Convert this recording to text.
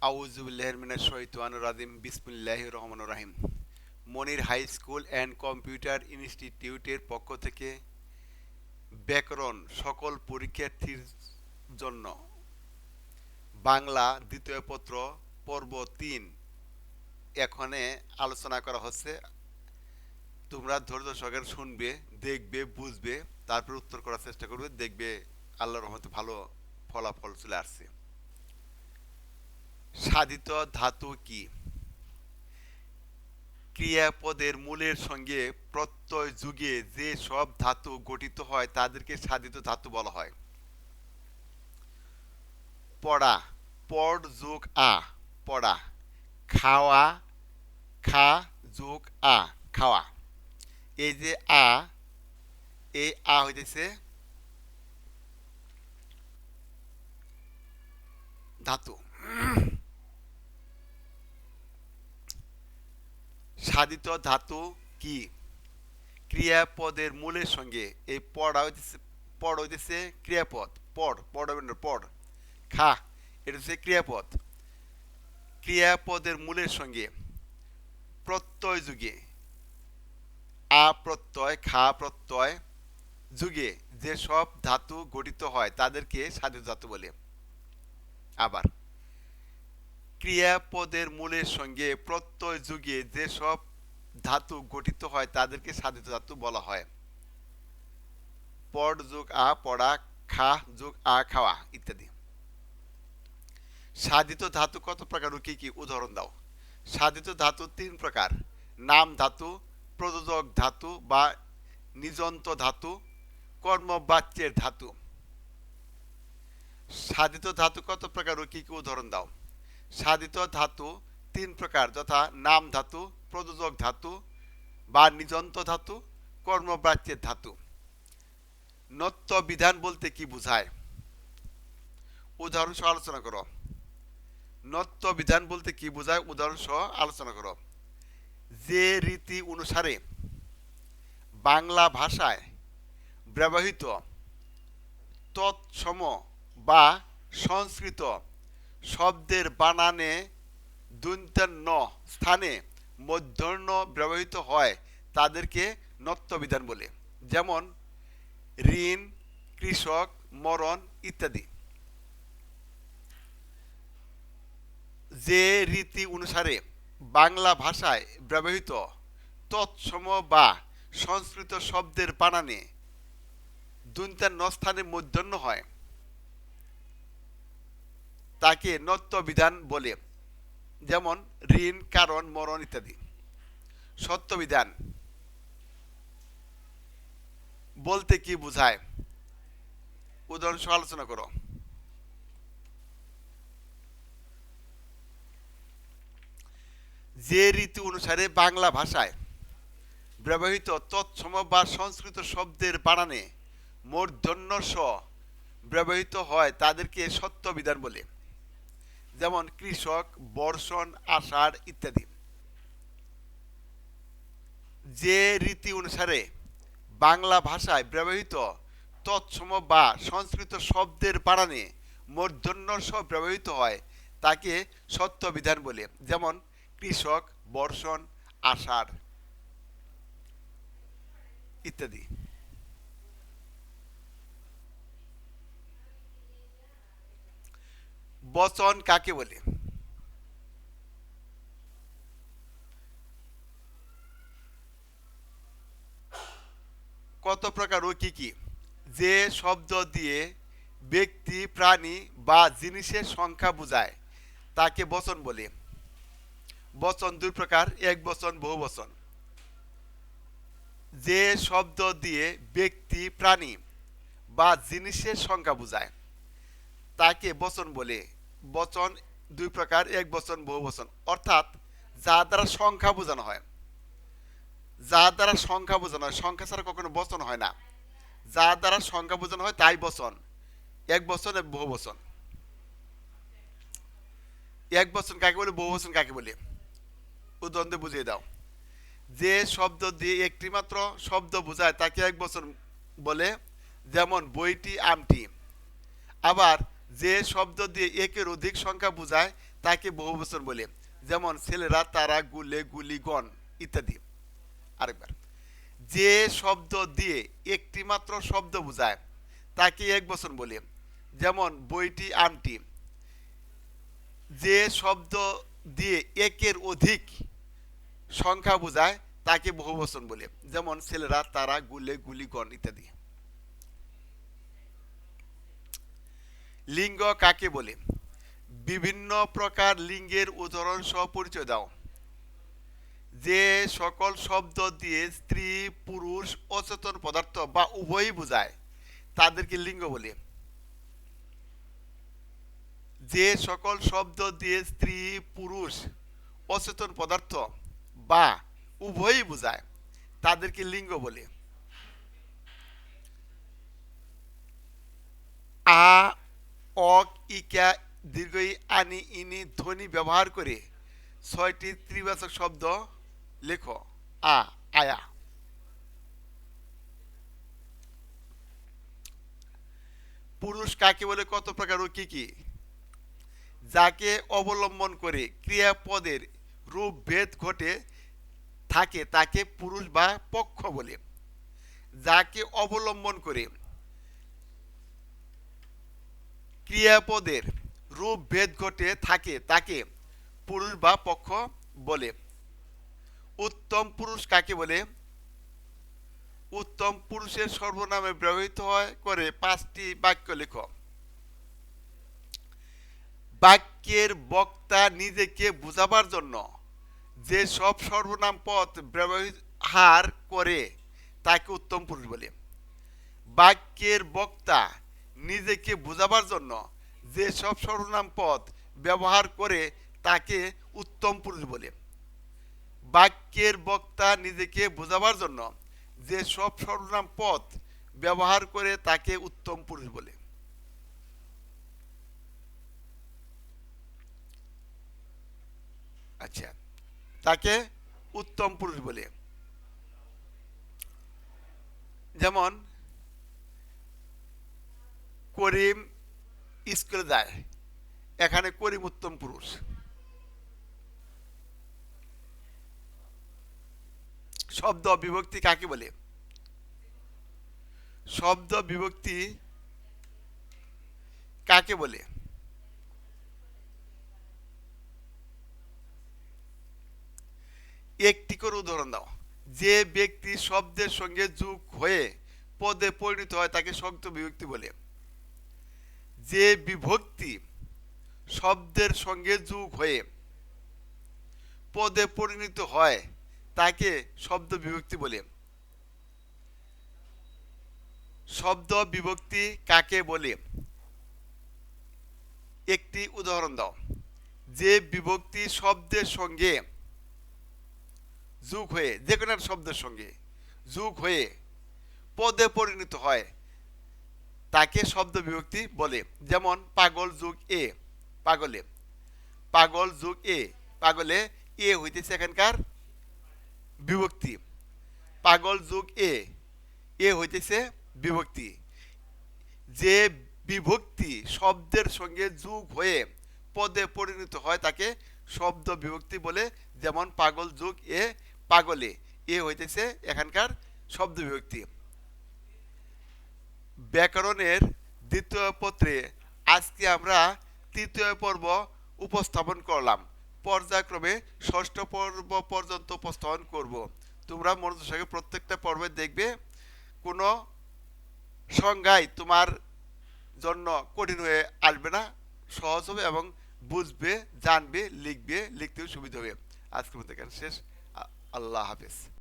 আউযুবিল্লাহি মিনাশ শাইতানির রাজিম বিসমিল্লাহির রহমানির রহিম। মনির হাই স্কুল অ্যান্ড কম্পিউটার ইনস্টিটিউটের পক্ষ থেকে ব্যাকরণ সকল পরীক্ষার্থীর জন্য বাংলা দ্বিতীয় পত্র পর্ব ৩ এখানে আলোচনা করা হচ্ছে। তোমরা ধৈর্য সহকারে শুনবে, দেখবে, বুঝবে, তারপর উত্তর করার চেষ্টা করবে, দেখবে আল্লাহর রহমতে ভালো ফলাফল চলে আসছে। সাধিত ধাতু কি? ক্রিয়াপদের মূলের সঙ্গে প্রত্যয় যুগে যে সব ধাতু গঠিত হয় তাদেরকে সাধিত ধাতু বলা হয়। পড়া, পড় যোগ আ, পড়া। খাওয়া, খা যোগ আ, খাওয়া। এই যে আ, এই আ হইতেছে ধাতু। সাধিত ধাতু কি? ক্রিয়াপদের মূলের সঙ্গে এই পড়া হইতেছে, পড় হইতেছে ক্রিয়াপদ, পড় পড় পড়। খা, এটা হচ্ছে ক্রিয়াপদ। ক্রিয়াপদের মূলের সঙ্গে প্রত্যয় যুগে আ প্রত্যয়, খা প্রত্যয় যুগে যে সব ধাতু গঠিত হয় তাদেরকে সাধিত ধাতু বলে। আবার ক্রিয়াপদের মূলের সঙ্গে প্রত্যয় যুগে যে সব ধাতু গঠিত হয় তাদেরকে সাধিত ধাতু বলা হয়। পড় যোগ আ, পড়া। খা যোগ আ, খাওয়া ইত্যাদি। সাধিত ধাতু কত প্রকার ও কি কি? উদাহরণ দাও। সাধিত ধাতু ৩ প্রকার: নাম ধাতু, প্রযোজক ধাতু বা নিযন্ত ধাতু, কর্মবাচ্যের ধাতু। সাধিত ধাতু কত প্রকার ও কি কি? উদাহরণ দাও। সাধিত ধাতু ৩ প্রকার, যথা নাম ধাতু, প্রযোজক ধাতু বা নিযন্ত ধাতু, কর্মবাচ্যের ধাতু। নত্য বিধান বলতে কি বোঝায়? উদাহরণ সহ আলোচনা করো। নত্য বিধান বলতে কি বোঝায়? উদাহরণ সহ আলোচনা করো। যে রীতি অনুসারে বাংলা ভাষায় ব্যবহৃত তৎসম বা সংস্কৃত শব্দের বানানে দন্ত্য স্থানে মূর্ধন্য ব্যবহৃত হয় তাদেরকে নত্যবিধান বলে। যেমন ঋণ, কৃষক, মরণ ইত্যাদি। যে রীতি অনুসারে বাংলা ভাষায় ব্যবহৃত তৎসম বা সংস্কৃত শব্দের বানানে দন্ত্য স্থানে মূর্ধন্য হয় তাকে নত্যবিধান বলে। যেমন ঋণ, কারণ, মরণ ইত্যাদি। সত্যবিধান বলতে কি বোঝায়? উদাহরণ সহ আলোচনা করো। যে রীতি অনুসারে বাংলা ভাষায় ব্যবহৃত তৎসম বা সংস্কৃত শব্দের বানানে মূর্ধন্য স ব্যবহৃত হয় তাদেরকে সত্যবিধান বলে। যেমন কৃষক, বর্ষণ, আষাঢ় ইত্যাদি। যে রীতি অনুসারে বাংলা ভাষায় ব্যবহৃত তৎসম বা সংস্কৃত শব্দের বানানে মূর্ধন্য স ব্যবহৃত হয় তাকে সত্যবিধান বলে। যেমন কৃষক, বর্ষণ, আষাঢ় ইত্যাদি। বচন কাকে বলে? কত প্রকার ও কি কি? যে শব্দ দিয়ে ব্যক্তি, প্রাণী বা জিনিসের সংখ্যা বোঝায় তাকে বচন বলে। বচন ২ প্রকার: এক বচন, বহু বচন। যে শব্দ দিয়ে ব্যক্তি, প্রাণী বা জিনিসের সংখ্যা বোঝায় তাকে বচন বলে। বচন ২ প্রকার: এক বচন, বহু বচন। অর্থাৎ যা দ্বারা সংখ্যা বোঝানো হয়, যা দ্বারা সংখ্যা বোঝানো হয়, সংখ্যা ছাড়া কখনো বচন হয় না। যা দ্বারা সংখ্যা বোঝানো হয় তাই বচন। এক বচন এবং বহু বচন। এক বচন কাকে বলে, বহু বচন কাকে বলে? উদাহরণ দিয়ে বুঝিয়ে দাও। যে শব্দ দিয়ে একটি মাত্র শব্দ বোঝায় তাকে এক বচন বলে। যেমন বইটি, আমটি। আবার যে শব্দ দিয়ে একের অধিক সংখ্যা বোঝায় তাকে বহুবচন বলে, যেমন ছেলেরা, তারা, গুলে, গুলিগণ ইত্যাদি। আরেকবার, যে শব্দ দিয়ে একটি মাত্র শব্দ বোঝায় তাকে একবচন বলে, যেমন বইটি, আমটি। যে শব্দ দিয়ে একের অধিক সংখ্যা বোঝায় তাকে বহুবচন বলে, যেমন ছেলেরা, তারা, গুলে, গুলিগণ ইত্যাদি। লিঙ্গ কাকে বলে? বিভিন্ন প্রকার লিঙ্গের উদাহরণ সহ পরিচয় দাও। যে সকল শব্দ দিয়ে স্ত্রী, পুরুষ, অচেতন পদার্থ বা উভয়ই বোঝায় তাদেরকে লিঙ্গ বলে। যে সকল শব্দ দিয়ে স্ত্রী, পুরুষ, অচেতন পদার্থ বা উভয়ই বোঝায় তাদেরকে লিঙ্গ বলে। আ, অক, ইকা, দীর্ঘ ই, আনি, ইনি ধ্বনি ব্যবহার করে 6টি ত্রিবাচক শব্দ লেখো। আ, আয়া। পুরুষ কাকে বলে, কত প্রকার ও কি কি? যাকে অবলম্বন করে ক্রিয়াপদের রূপ ভেদ ঘটে থাকে তাকে পুরুষ বা পক্ষ বলে। যাকে অবলম্বন করে ক্রিয়াপদের রূপ ভেদ ঘটে থাকে তাকে পুরুষ বা পক্ষ বলে। উত্তম পুরুষ কাকে বলে? উত্তম পুরুষের সর্বনামে ব্যবহৃত হয় করে 5টি বাক্য লেখো। বাক্যের বক্তা নিজেকে বোঝাবার জন্য যে সব সর্বনাম পদ ব্যবহার করে তাকে উত্তম পুরুষ বলে। বাক্যের বক্তা নিজেকে বোঝাবার জন্য যে সব সর্বনাম পদ ব্যবহার করে তাকে উত্তম পুরুষ বলে। বাক্যের বক্তা নিজেকে বোঝাবার জন্য যে সব সর্বনাম পদ ব্যবহার করে তাকে উত্তম পুরুষ বলে। আচ্ছা, তাকে উত্তম পুরুষ বলে। যেমন করিম স্কুলে যায়, এখানে করিম উত্তম পুরুষ। শব্দ বিভক্তি কাকে বলে? শব্দ বিভক্তি কাকে বলে? একটি করে উদাহরণ দাও। যে ব্যক্তি শব্দের সঙ্গে যোগ হয়ে পদে পরিণত হয় তাকে শব্দ বিভক্তি বলে। যে বিভক্তি শব্দের সঙ্গে যোগ হয়ে পদে পরিণত হয় তাকে শব্দ বিভক্তি বলে। শব্দ বিভক্তি কাকে বলে? একটি উদাহরণ দাও। যে বিভক্তি শব্দের সঙ্গে যোগ হয়ে, যে কোনো শব্দের সঙ্গে যোগ হয়ে পদে পরিণত হয় তাকে শব্দ বিভক্তি বলে। যেমন পাগল যোগ এ, পাগলে। পাগল যোগ এ, পাগলে এ হইতেছে এখানকার বিভক্তি। পাগল যোগ এ, এ হইতেছে বিভক্তি। যে বিভক্তি শব্দের সঙ্গে যোগ হয়ে পদে পরিণত হয় তাকে শব্দ বিভক্তি বলে। যেমন পাগল যোগ এ, পাগলে, এ হইতেছে এখানকার শব্দ বিভক্তি। ব্যাকরণের দ্বিতীয় পত্রে আজকে আমরা তৃতীয় পর্ব উপস্থাপন করলাম। পর্যায়ক্রমে ষষ্ঠ পর্ব পর্যন্ত উপস্থাপন করব। তোমরা মনোযোগ সহকারে প্রত্যেকটা পর্বে দেখবে, কোনো সংজ্ঞাই তোমার জন্য কঠিন হয়ে আসবে না, সহজ হবে এবং বুঝবে, জানবে, লিখবে, লিখতেও সুবিধা হবে। আজকের মতো এখানে শেষ। আল্লাহ হাফেজ।